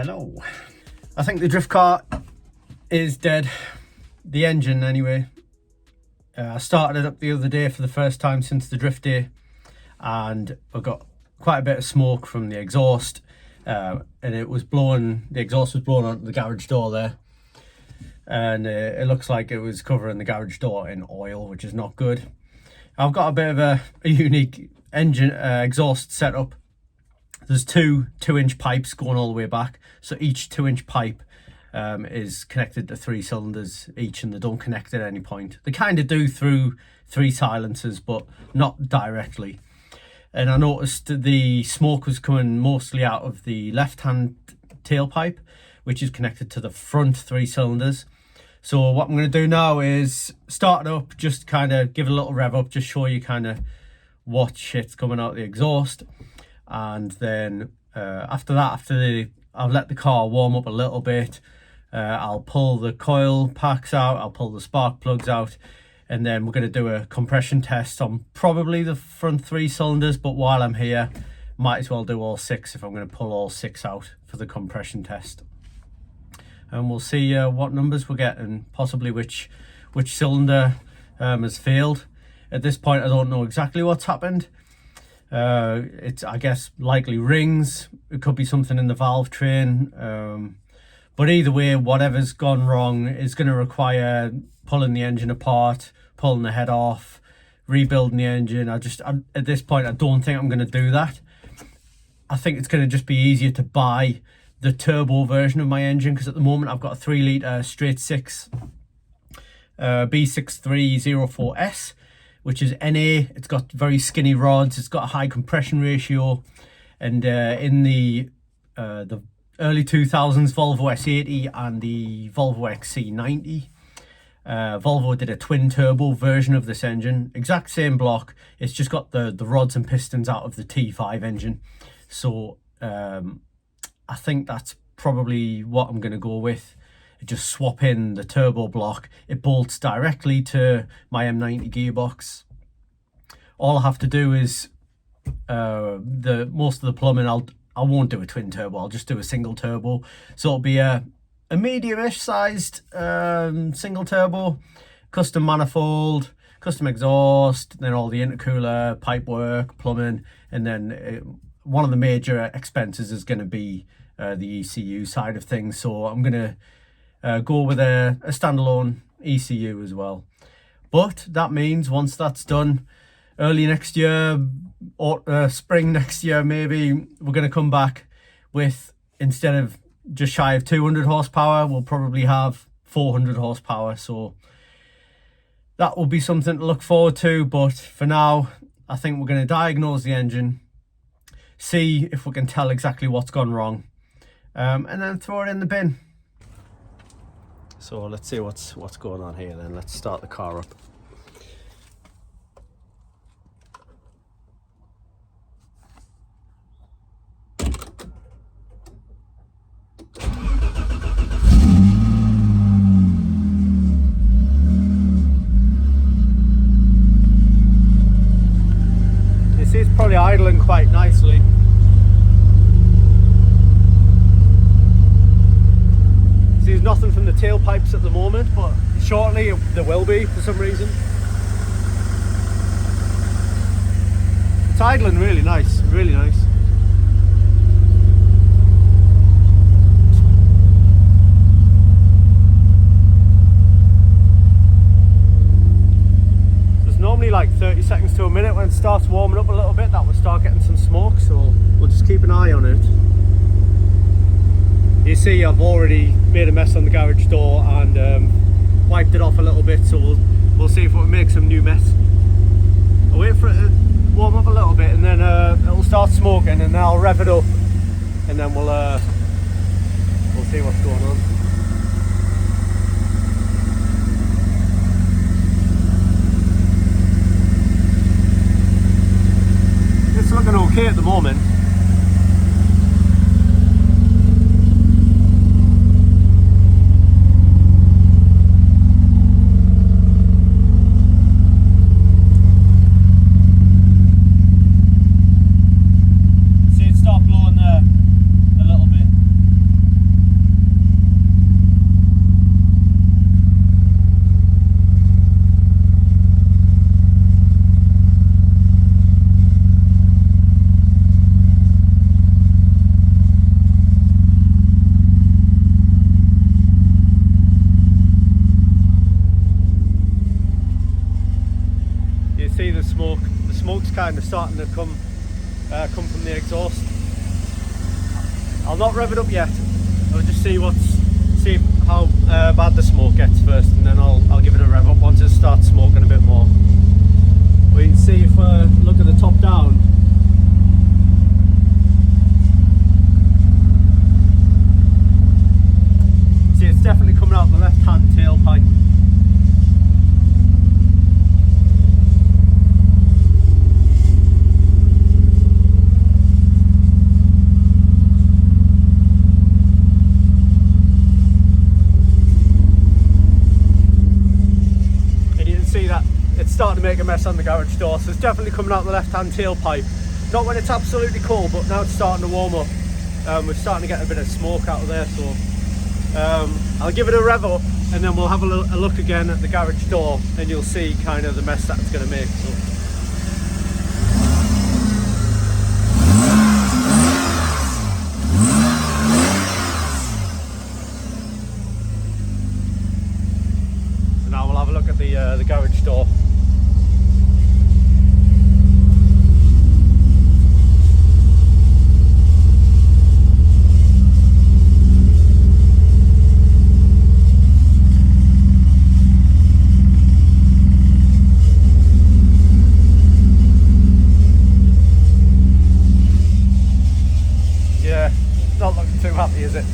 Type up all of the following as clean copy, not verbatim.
Hello. I think the drift car is dead. The engine anyway. I started it up the other day for the first time since the drift day, and I got quite a bit of smoke from the exhaust, and it was blowing, the exhaust was blowing onto the garage door there, and it looks like it was covering the garage door in oil, which is not good. I've got a bit of a unique engine exhaust setup. There's two 2-inch pipes going all the way back, so each 2-inch pipe is connected to 3 cylinders each, and they don't connect at any point. They kind of do through 3 silencers, but not directly. And I noticed the smoke was coming mostly out of the left-hand tailpipe, which is connected to the front 3 cylinders. So what I'm going to do now is start it up, just kind of give it a little rev up, just show you kind of what shit's coming out of the exhaust. And then after that, I've let the car warm up a little bit, I'll pull the coil packs out, I'll pull the spark plugs out, and then we're going to do a compression test on probably the front 3 cylinders. But while I'm here, might as well do all 6 if I'm going to pull all 6 out for the compression test. And we'll see what numbers we're getting, possibly which cylinder has failed. At this point, I don't know exactly what's happened. It's, I guess, likely rings. It could be something in the valve train. But either way, whatever's gone wrong is going to require pulling the engine apart, pulling the head off, rebuilding the engine. At this point, I don't think I'm going to do that. I think it's going to just be easier to buy the turbo version of my engine, because at the moment I've got a 3 litre straight 6 B6304S, which is NA. It's got very skinny rods, it's got a high compression ratio, and in the early 2000s Volvo S80 and the Volvo XC90, Volvo did a twin turbo version of this engine, exact same block. It's just got the rods and pistons out of the T5 engine. So I think that's probably what I'm going to go with. Just swap in the turbo block. It bolts directly to my M90 gearbox. All I have to do is most of the plumbing. I won't do a twin turbo. I'll just do a single turbo. So it'll be a medium-ish sized single turbo, custom manifold, custom exhaust, then all the intercooler, pipe work, plumbing, and then one of the major expenses is going to be the ECU side of things. So I'm going to go with a standalone ECU as well. But that means once that's done, early next year, or spring next year maybe, we're going to come back with, instead of just shy of 200 horsepower, we'll probably have 400 horsepower. So that will be something to look forward to. But for now, I think we're going to diagnose the engine, see if we can tell exactly what's gone wrong, and then throw it in the bin. So let's see what's going on here then. Let's start the car up. You see, it's probably idling quite nicely. There's nothing from the tailpipes at the moment, but shortly there will be for some reason. It's idling really nice, really nice. There's normally like 30 seconds to a minute when it starts warming up a little bit that will start getting some smoke, so we'll just keep an eye on it. You see, I've already made a mess on the garage door and wiped it off a little bit, so we'll see if we can make some new mess. I'll wait for it to warm up a little bit, and then it'll start smoking, and then I'll rev it up, and then we'll see what's going on. It's looking okay at the moment. see the smoke. The smoke's kind of starting to come from the exhaust. I'll not rev it up yet. I'll just see how bad the smoke gets first, and then I'll give it a rev up once it starts smoking a bit more. We can see if look at the top down. See, it's definitely coming out the left-hand tailpipe. It's starting to make a mess on the garage door, so it's definitely coming out the left-hand tailpipe. Not when it's absolutely cold, but now it's starting to warm up. We're starting to get a bit of smoke out of there, so I'll give it a rev up, and then we'll have a look again at the garage door, and you'll see kind of the mess that it's going to make. So now we'll have a look at the garage door. Not looking too happy, is it?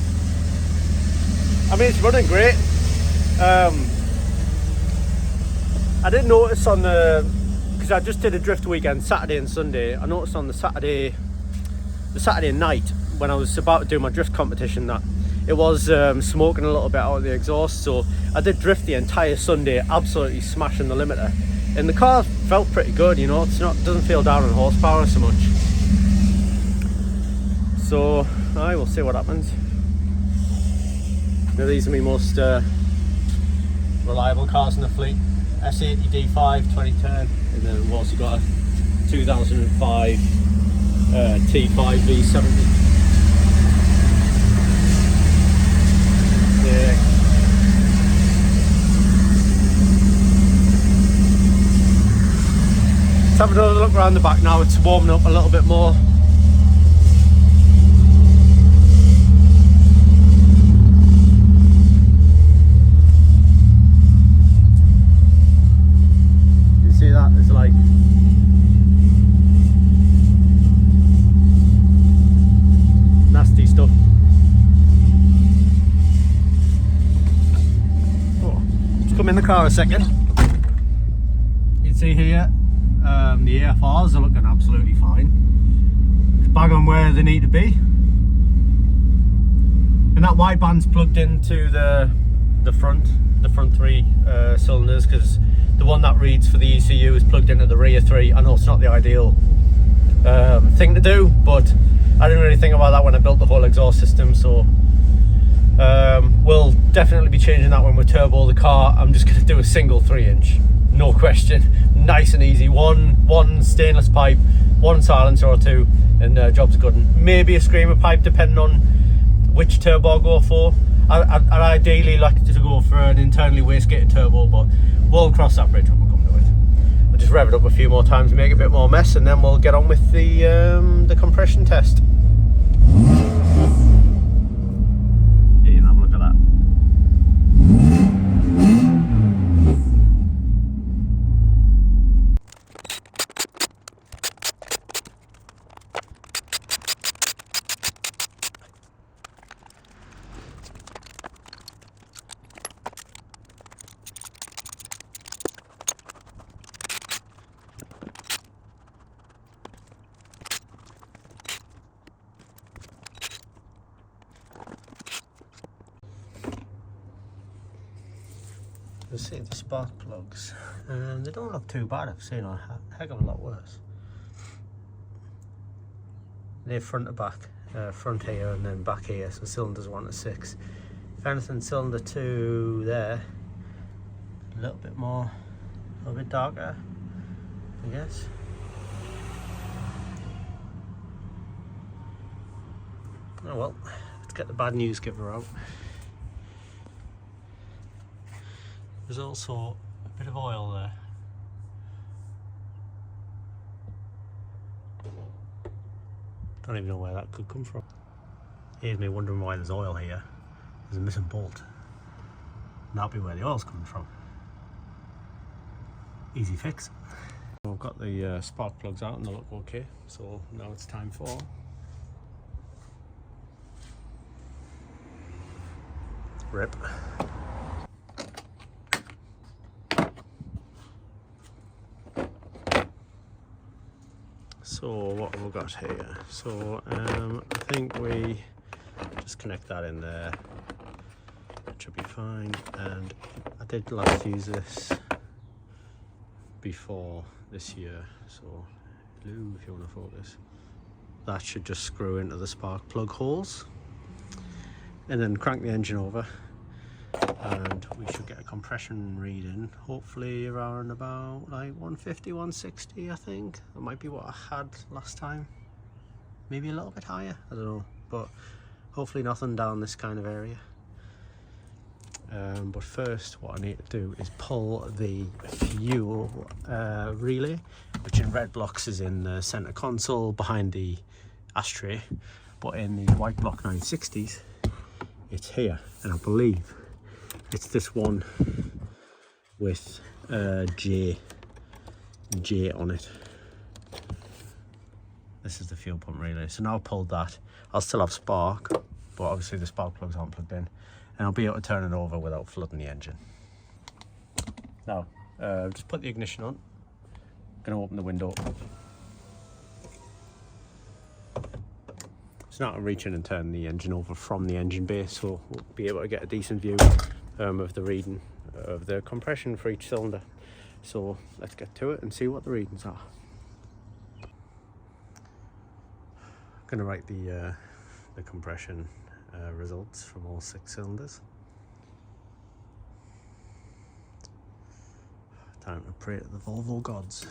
I mean, it's running great. I did notice on because I just did a drift weekend, Saturday and Sunday. I noticed on the Saturday night when I was about to do my drift competition that it was smoking a little bit out of the exhaust. So I did drift the entire Sunday, absolutely smashing the limiter, and the car felt pretty good. You know, doesn't feel down on horsepower so much. So I will see what happens. Now, these are my most reliable cars in the fleet. S80 D5 2010, and then we've also got a 2005 T5 V70. Yeah. Let's have another look around the back now. It's warming up a little bit more. Like nasty stuff. Oh, let's come in the car a second. You can see here the AFRs are looking absolutely fine. It's bang on where they need to be, and that wideband's plugged into the front three cylinders, because the one that reads for the ECU is plugged into the rear three. I know it's not the ideal thing to do, but I didn't really think about that when I built the whole exhaust system. So we'll definitely be changing that when we turbo the car. I'm just going to do a single 3-inch, no question, nice and easy. One stainless pipe, one silencer or two, and job's good. And maybe a screamer pipe depending on which turbo I go for. I'd ideally like to go for an internally wastegated turbo, but we'll cross that bridge when we come to it. We'll just rev it up a few more times, make a bit more mess, and then we'll get on with the compression test. Yeah, you can have a look at that. You'll see the spark plugs, and they don't look too bad. I've seen a heck of a lot worse. They're front to back, front here and then back here, so cylinders 1 to 6. If anything, cylinder 2 there, a little bit more, a little bit darker, I guess. Oh well, let's get the bad news giver out. There's also a bit of oil there. Don't even know where that could come from. Here's me wondering why there's oil here. There's a missing bolt. And that'll be where the oil's coming from. Easy fix. I've got the spark plugs out and they look okay. So now it's time for rip. So what have we got here? So I think we just connect that in there. It should be fine. And I did last use this before this year. So Lou, if you want to focus, that should just screw into the spark plug holes, and then crank the engine over, and we should get a compression reading, hopefully around about like 150, 160. I think that might be what I had last time, maybe a little bit higher, I don't know, but hopefully nothing down this kind of area. But first what I need to do is pull the fuel relay, which in red blocks is in the center console behind the ashtray, but in the white block 960s it's here, and I believe it's this one with J on it. This is the fuel pump relay. So now I've pulled that, I'll still have spark, but obviously the spark plugs aren't plugged in, and I'll be able to turn it over without flooding the engine. Now, just put the ignition on. I'm going to open the window. So now I'm reaching and turn the engine over from the engine bay, so we'll be able to get a decent view of the reading of the compression for each cylinder. So let's get to it and see what the readings are. I'm going to write the compression results from all 6 cylinders. Time to pray to the Volvo gods.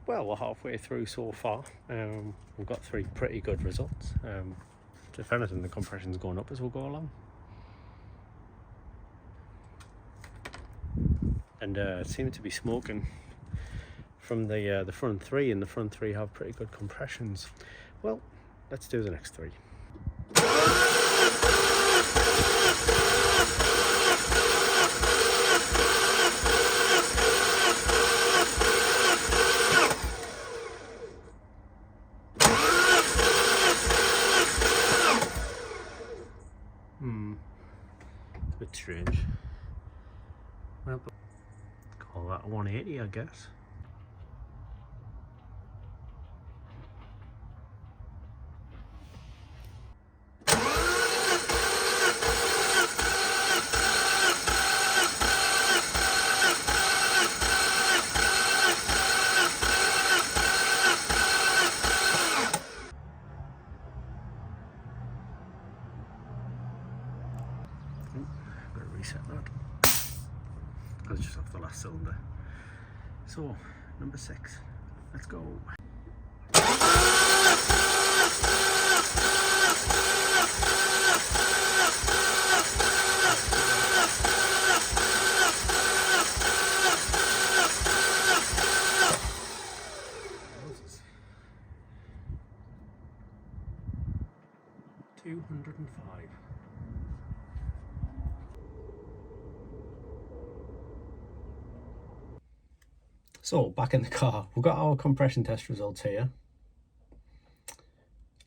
Well, we're halfway through so far. We've got 3 pretty good results. If anything, the compression's going up as we'll go along. And it seems to be smoking from the front 3, and the front 3 have pretty good compressions. Well, let's do the next 3. It's a bit strange. Well, call that a 180, I guess. Gotta reset that. I was just off the last cylinder. So, number 6. Let's go. Moses. 205. So back in the car, we've got our compression test results here.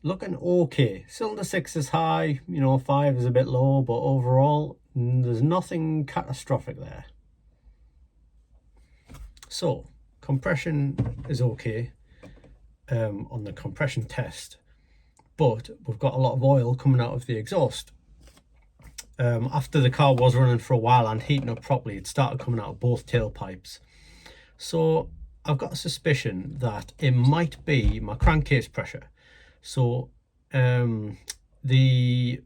Looking okay. Cylinder 6 is high, 5 is a bit low, but overall there's nothing catastrophic there. So compression is okay on the compression test, but we've got a lot of oil coming out of the exhaust. After the car was running for a while and heating up properly, it started coming out of both tailpipes. So I've got a suspicion that it might be my crankcase pressure. So the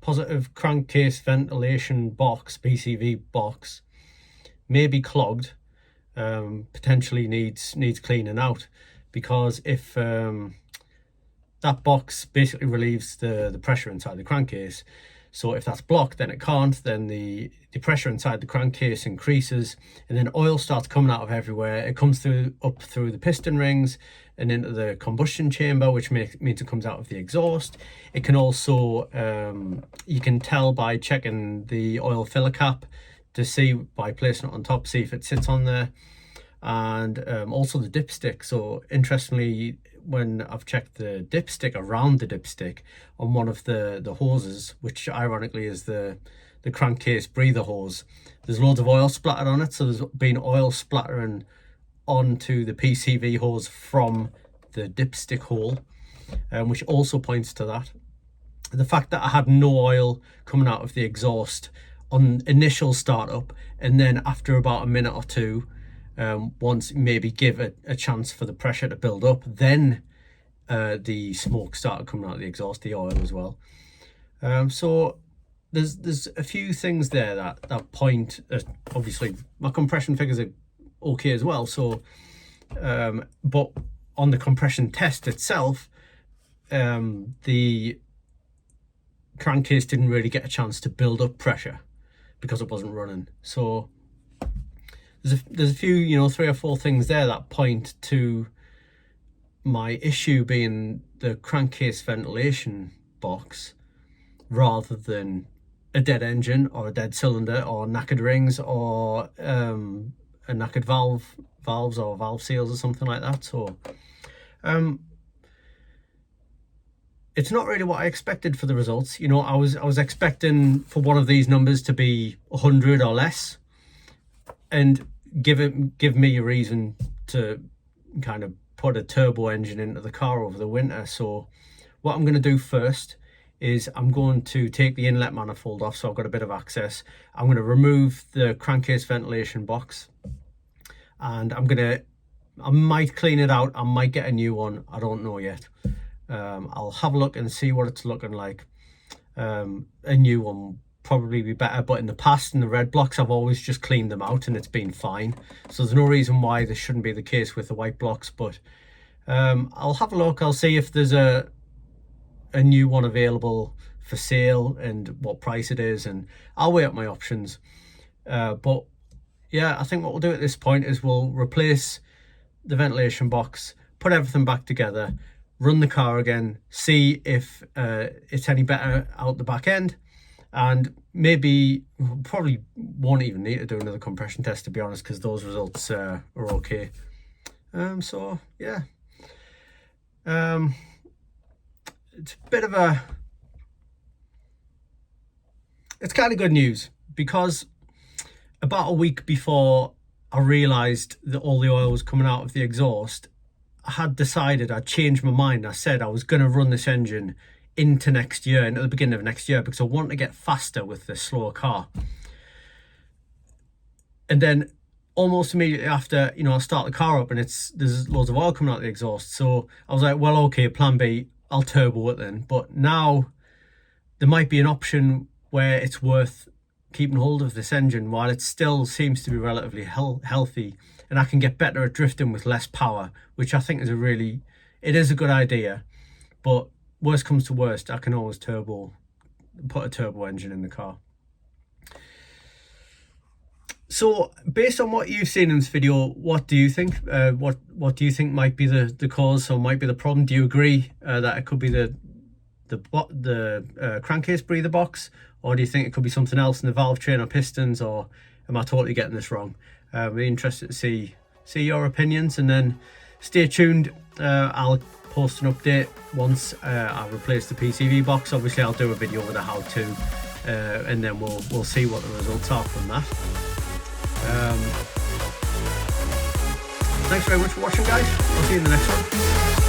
positive crankcase ventilation box, PCV box, may be clogged, potentially needs cleaning out, because if that box basically relieves the pressure inside the crankcase. So if that's blocked, then it can't, then the pressure inside the crankcase increases, and then oil starts coming out of everywhere. It comes up through the piston rings and into the combustion chamber, which means it comes out of the exhaust. It can also, you can tell by checking the oil filler cap to see, by placing it on top, see if it sits on there. And also the dipstick. So interestingly, when I've checked the dipstick, around the dipstick on one of the hoses, which ironically is the crankcase breather hose, there's loads of oil splattered on it. So there's been oil splattering onto the PCV hose from the dipstick hole, which also points to that. The fact that I had no oil coming out of the exhaust on initial startup, and then after about a minute or two, once maybe give it a chance for the pressure to build up, then the smoke started coming out of the exhaust, the oil as well. So there's a few things there that point, obviously my compression figures are okay as well. So but on the compression test itself, the crankcase didn't really get a chance to build up pressure because it wasn't running. So there's a few, 3 or 4 things there that point to my issue being the crankcase ventilation box, rather than a dead engine or a dead cylinder or knackered rings or a knackered valves or valve seals or something like that. So it's not really what I expected for the results. I was expecting for one of these numbers to be 100 or less, and give me a reason to kind of put a turbo engine into the car over the winter. So what I'm going to do first is I'm going to take the inlet manifold off, so I've got a bit of access. I'm going to remove the crankcase ventilation box, and I might clean it out, I might get a new one, I don't know yet. I'll have a look and see what it's looking like. A new one probably be better, but in the past, in the red blocks, I've always just cleaned them out and it's been fine. So there's no reason why this shouldn't be the case with the white blocks. But I'll have a look, I'll see if there's a new one available for sale and what price it is, and I'll weigh up my options. But yeah, I think what we'll do at this point is we'll replace the ventilation box, put everything back together, run the car again, see if it's any better out the back end, and maybe probably won't even need to do another compression test, to be honest, because those results are okay. So yeah, it's a bit of it's kind of good news, because about a week before I realized that all the oil was coming out of the exhaust, I had decided, I'd changed my mind. I said I was going to run this engine into next year, into the beginning of next year, because I want to get faster with this slower car. And then almost immediately after, I start the car up and there's loads of oil coming out of the exhaust. So I was like, well, okay, plan B, I'll turbo it then. But now there might be an option where it's worth keeping hold of this engine while it still seems to be relatively healthy, and I can get better at drifting with less power, which I think is it is a good idea. But worst comes to worst, I can always put a turbo engine in the car. So based on what you've seen in this video, what do you think? What do you think might be the cause, or might be the problem? Do you agree that it could be the crankcase breather box, or do you think it could be something else in the valve train or pistons, or am I totally getting this wrong? I'm really interested to see see your opinions, and then stay tuned. I'll post an update once I replace the PCV box. Obviously I'll do a video with a how-to, and then we'll see what the results are from that. Thanks very much for watching, guys. I'll see you in the next one.